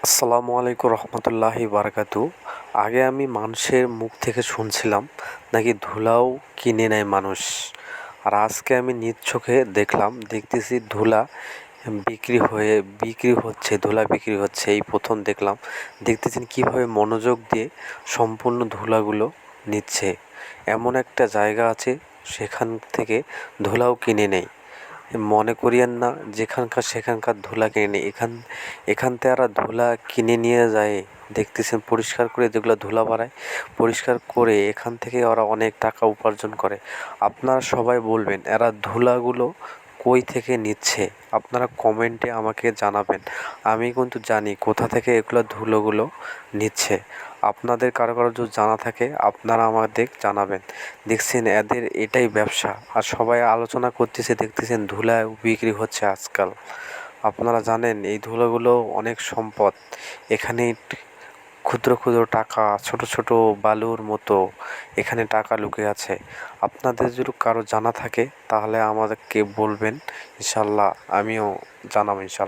আসসালামু আলাইকুম রহমতুল্লাহি বারাকাতু। আগে আমি মানুষের মুখ থেকে শুনছিলাম নাকি ধুলাও কিনে নেয় মানুষ, আর আজকে আমি নিজ চোখে দেখতেছি ধুলা বিক্রি হচ্ছে, ধুলা বিক্রি হচ্ছে। এই প্রথম দেখতেছেন কীভাবে মনোযোগ দিয়ে সম্পূর্ণ ধুলাগুলো নিচ্ছে। এমন একটা জায়গা আছে, সেখান থেকে ধুলাও কিনে নেয়। মনে করিয়েন না যেখানকার সেখানকার ধুলা কিনে নিই, এখান থেকে এরা ধুলা কিনে নিয়ে যায়। দেখতেছেন পরিষ্কার করে, যেগুলো ধুলা বাড়ায় পরিষ্কার করে এখান থেকে ওরা অনেক টাকা উপার্জন করে। আপনারা সবাই বলবেন এরা ধুলাগুলো কই থেকে নিচ্ছে, আপনারা কমেন্টে আমাকে জানাবেন। আমি কিন্তু জানি কোথা থেকে এগুলো ধুলোগুলো নিচ্ছে। আপনাদের কারো যদি জানা থাকে আপনারা আমাদের জানাবেন। দেখছেন এদের এটাই ব্যবসা, আর সবাই আলোচনা করতেছে, দেখতেছেন ধুলা বিক্রি হচ্ছে আজকাল। আপনারা জানেন এই ধুলোগুলো অনেক সম্পদ। এখানে ক্ষুদ্র ক্ষুদ্র টাকা, ছোট ছোট বালুর মতো এখানে টাকা লুকিয়ে আছে। আপনাদের যদি কারো জানা থাকে তাহলে আমাদেরকে বলবেন, ইনশাল্লাহ আমিও জানাবো ইনশাল্লাহ।